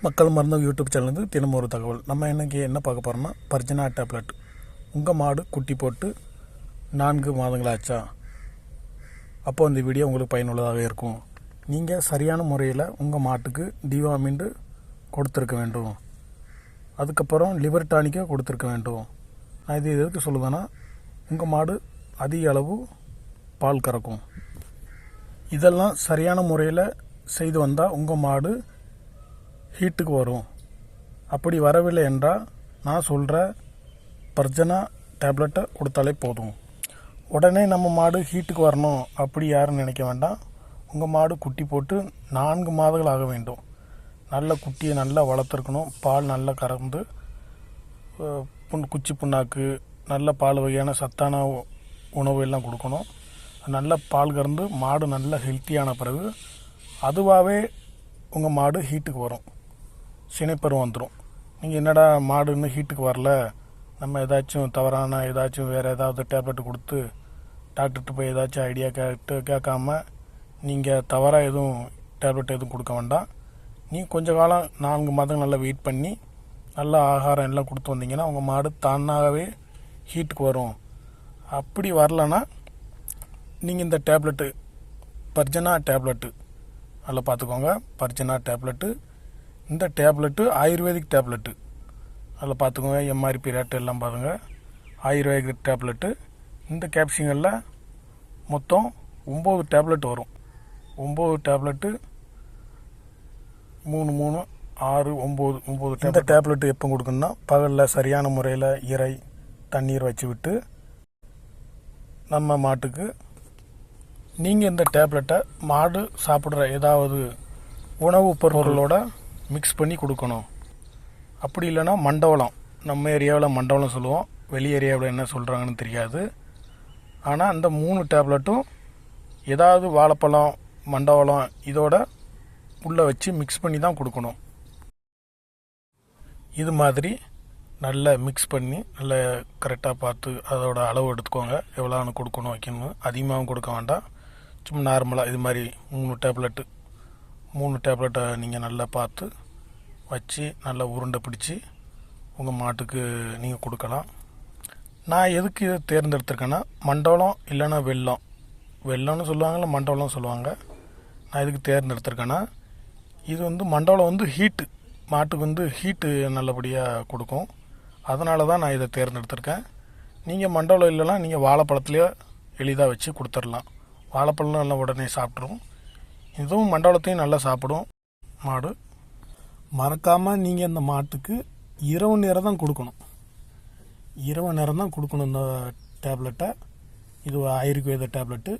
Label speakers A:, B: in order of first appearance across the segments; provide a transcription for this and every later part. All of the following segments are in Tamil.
A: மக்கள் மருந்து யூடியூப் சேனலுக்கு தினமும் ஒரு தகவல். நம்ம இன்றைக்கி என்ன பார்க்க போகிறோம்னா, பர்ஜனா டேப்லெட். உங்கள் மாடு குட்டி போட்டு 4 மாதங்களாச்சா? அப்போது இந்த வீடியோ உங்களுக்கு பயனுள்ளதாக இருக்கும். நீங்கள் சரியான முறையில் உங்கள் மாட்டுக்கு டிவாமின்டு கொடுத்துருக்க வேண்டும். அதுக்கப்புறம் லிவர் டானிக்கை கொடுத்துருக்க வேண்டும். நான் இது எதுக்கு சொல்லுவேன்னா, உங்கள் மாடு அதிக அளவு பால் கறக்கும். இதெல்லாம் சரியான முறையில் செய்து வந்தால் உங்கள் மாடு ஹீட்டுக்கு வரும். அப்படி வரவில்லை என்றால் நான் சொல்கிற பர்ஜனா டேப்லெட்டை கொடுத்தாலே போதும். உடனே நம்ம மாடு ஹீட்டுக்கு வரணும் அப்படி யாரும் நினைக்க வேண்டாம். உங்கள் மாடு குட்டி போட்டு 4 மாதங்கள் ஆக வேண்டும். நல்ல குட்டியை நல்லா வளர்த்துருக்கணும். பால் நல்லா கறந்து குச்சி புண்ணாக்கு நல்ல பால் வகையான சத்தான உணவு எல்லாம் கொடுக்கணும். நல்ல பால் கறந்து மாடு நல்ல ஹெல்த்தியான பிறகு அதுவாகவே உங்கள் மாடு ஹீட்டுக்கு வரும். சினைப்பருவம் வந்துடும். நீங்கள் என்னடா மாடு இன்னும் ஹீட்டுக்கு வரல, நம்ம ஏதாச்சும் தவறான ஏதாச்சும் வேறு ஏதாவது டேப்லெட் கொடுத்து டாக்டர்கிட்ட போய் ஏதாச்சும் ஐடியா கேட்காம நீங்கள் தவறாக எதுவும் டேப்லெட் எதுவும் கொடுக்க வேண்டாம். நீங்கள் கொஞ்சம் காலம் 4 மாதம் நல்லா வெயிட் பண்ணி நல்ல ஆகாரம் எல்லாம் கொடுத்து வந்தீங்கன்னா உங்கள் மாடு தானாகவே ஹீட்டுக்கு வரும். அப்படி வரலன்னா நீங்கள் இந்த டேப்லெட்டு பர்ஜனா டேப்லெட்டு நல்லா பார்த்துக்கோங்க. பர்ஜனா டேப்லெட்டு, இந்த டேப்லெட்டு ஆயுர்வேதிக் டேப்லெட்டு அதில் பார்த்துக்கோங்க. எம்ஆர்பி ரேட்டு எல்லாம் பாருங்கள். Ayurvedic tablet. இந்த கேப்சிங்களில் மொத்தம் 9 டேப்லெட் வரும். 9 டேப்லெட்டு 3 3 6 9 இந்த டேப்லெட்டு எப்போ கொடுக்கணும்னா, பகலில் சரியான முறையில் இறை தண்ணீர் வச்சு விட்டு நம்ம மாட்டுக்கு நீங்கள் இந்த டேப்லெட்டை மாடு சாப்பிட்ற ஏதாவது உணவுப் பொருளோட மிக்ஸ் பண்ணி கொடுக்கணும். அப்படி இல்லைன்னா மண்டவளம், நம்ம ஏரியாவில் மண்டவளம் சொல்லுவோம், வெளி ஏரியாவில் என்ன சொல்கிறாங்கன்னு தெரியாது. ஆனால் அந்த 3 டேப்லெட்டும் ஏதாவது வாழைப்பழம் மண்டவளம் இதோட உள்ளே வச்சு மிக்ஸ் பண்ணி தான் கொடுக்கணும். இது மாதிரி நல்லா மிக்ஸ் பண்ணி நல்லா கரெக்டாக பார்த்து அதோட அளவு எடுத்துக்கோங்க. எவ்வளோன்னு கொடுக்கணும் வைக்கணும். அதிகமாகவும் கொடுக்க வேண்டாம். சும்மா நார்மலாக இது மாதிரி 3 டேப்லெட்டை நீங்கள் நல்லா பார்த்து வச்சு நல்லா உருண்டை பிடிச்சி உங்கள் மாட்டுக்கு நீங்கள் கொடுக்கலாம். நான் எதுக்கு இதை தேர்ந்தெடுத்திருக்கேன்னா, மண்டவளம் இல்லைன்னா வெல்லம்னு சொல்லுவாங்கள்ல, மண்டவளம் சொல்லுவாங்க. நான் எதுக்கு தேர்ந்தெடுத்திருக்கேன்னா, இது மண்டவளம் ஹீட்டு, மாட்டுக்கு ஹீட்டு நல்லபடியாக கொடுக்கும். அதனால தான் நான் இதை தேர்ந்தெடுத்திருக்கேன். நீங்கள் மண்டவளம் இல்லைன்னா நீங்கள் வாழைப்பழத்துலேயே எளிதாக வச்சு கொடுத்துடலாம். வாழைப்பழம் நல்லா உடனே சாப்பிட்ரும். இதுவும் மண்டவளத்தையும் நல்லா சாப்பிடும் மாடு. மறக்காமல் நீங்கள் இந்த மாட்டுக்கு இரவு நேரம் தான் கொடுக்கணும். இரவு நேரம் தான் கொடுக்கணும் இந்த டேப்லெட்டை. இது ஆயுர்வேத டேப்லெட்டு.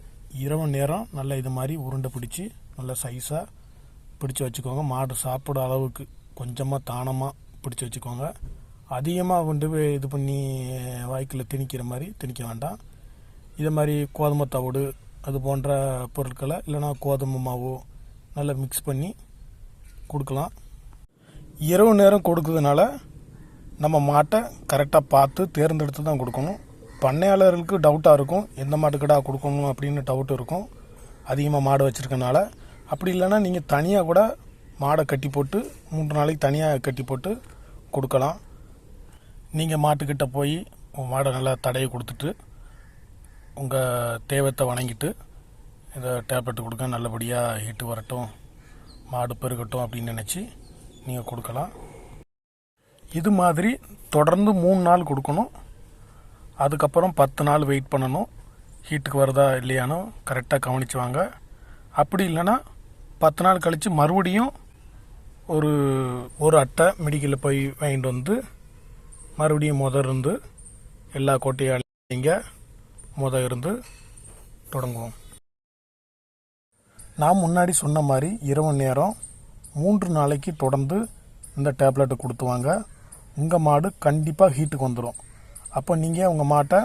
A: இரவு நேரம் நல்லா இது மாதிரி உருண்டை பிடிச்சி நல்லா சைஸாக பிடிச்சி வச்சுக்கோங்க. மாடு சாப்பிட அளவுக்கு கொஞ்சமாக தானமாக பிடிச்சி வச்சுக்கோங்க. அதிகமாக கொண்டு போய் இது பண்ணி வாய்க்கில் திணிக்கிற மாதிரி திணிக்க வேண்டாம். இதை மாதிரி கோதுமை தவிடு அது போன்ற பொருட்களை இல்லைனா கோதுமை மாவு நல்லா மிக்ஸ் பண்ணி கொடுக்கலாம். இரவு நேரம் கொடுக்கறதுனால நம்ம மாட்டை கரெக்டாக பார்த்து தேர்ந்தெடுத்து தான் கொடுக்கணும். பண்ணையாளர்களுக்கு டவுட்டாக இருக்கும், எந்த மாட்டுக்கடா கொடுக்கணும் அப்படின்னு டவுட் இருக்கும், அதிகமாக மாடு வச்சுருக்கனால. அப்படி இல்லைன்னா நீங்கள் தனியாக கூட மாடை கட்டி போட்டு 3 நாளைக்கு தனியாக கட்டி போட்டு கொடுக்கலாம். நீங்கள் மாட்டுக்கிட்ட போய் உங்கள் மாடை நல்லா தடையை கொடுத்துட்டு உங்கள் தேவத்தை வணங்கிட்டு இந்த டேப்லெட் கொடுக்க நல்லபடியாக ஹீட்டு வரட்டும், மாடு பெருகட்டும் அப்படின்னு நினச்சி நீங்கள் கொடுக்கலாம். இது மாதிரி தொடர்ந்து 3 நாள் கொடுக்கணும். அதுக்கப்புறம் 10 நாள் வெயிட் பண்ணணும். ஹீட்டுக்கு வருதா இல்லையானோ கரெக்டாக கவனிச்சு வாங்க. அப்படி இல்லைன்னா 10 நாள் கழித்து மறுபடியும் ஒரு அட்டை மெடிக்கலில் போய் வாங்கிட்டு வந்து மறுபடியும் இருந்து எல்லா கோட்டையும் இருந்து தொடங்குவோம். நான் முன்னாடி சொன்ன மாதிரி இரவு நேரம் 3 நாளைக்கு தொடர்ந்து இந்த டேப்லெட்டை கொடுத்துவாங்க. உங்கள் மாடு கண்டிப்பாக ஹீட்டுக்கு வந்துடும். அப்போ நீங்கள் உங்கள் மாட்டை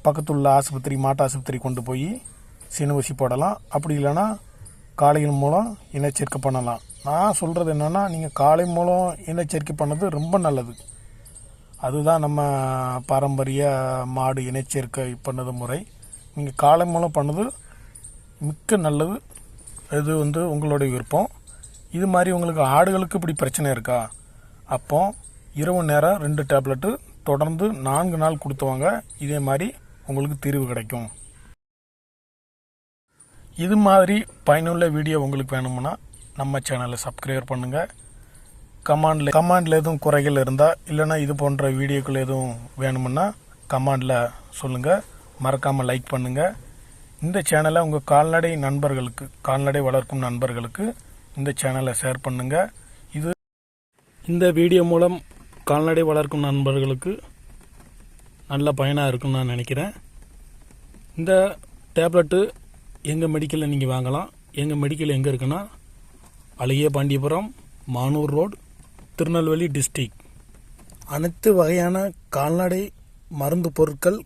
A: பக்கத்துள்ள ஆஸ்பத்திரி, மாட்டு ஆஸ்பத்திரி கொண்டு போய் சின ஊசி போடலாம். அப்படி இல்லைன்னா காளையின் மூலம் இனச்சேர்க்கை பண்ணலாம். நான் சொல்கிறது என்னென்னா, நீங்கள் காளை மூலம் இனச்சேர்க்கை பண்ணது ரொம்ப நல்லது. அதுதான் நம்ம பாரம்பரிய மாடு இனச்சேர்க்கை பண்ணது முறை. நீங்கள் காளை மூலம் பண்ணது மிக்க நல்லது. இது உங்களுடைய விருப்பம். இது மாதிரி உங்களுக்கு ஆடுகளுக்கு இப்படி பிரச்சனை இருக்கா? அப்போ இரவு நேரம் 2 டேப்லெட்டு தொடர்ந்து 4 நாள் கொடுத்துவாங்க. இதே மாதிரி உங்களுக்கு தீர்வு கிடைக்கும். இது மாதிரி பயனுள்ள வீடியோ உங்களுக்கு வேணும்னா நம்ம சேனலை சப்ஸ்கிரைப் பண்ணுங்கள். கமாண்டில் எதுவும் குறைகள் இருந்தால் இல்லைன்னா இது போன்ற வீடியோக்கள் எதுவும் வேணுமுன்னா கமாண்டில் சொல்லுங்கள். மறக்காமல் லைக் பண்ணுங்கள். இந்த சேனலை உங்கள் கால்நடை வளர்க்கும் நண்பர்களுக்கு இந்த சேனலை ஷேர் பண்ணுங்கள். இந்த வீடியோ மூலம் கால்நடை வளர்க்கும் நண்பர்களுக்கு நல்ல பயனாக இருக்குன்னு நான் நினைக்கிறேன். இந்த டேப்லெட்டு எங்கள் மெடிக்கலில் நீங்கள் வாங்கலாம். எங்கள் மெடிக்கல் எங்கே இருக்குன்னா அழகிய பாண்டியபுரம், மானூர் ரோடு, திருநெல்வேலி டிஸ்ட்ரிக்ட். அனைத்து வகையான கால்நடை மருந்து பொருட்கள்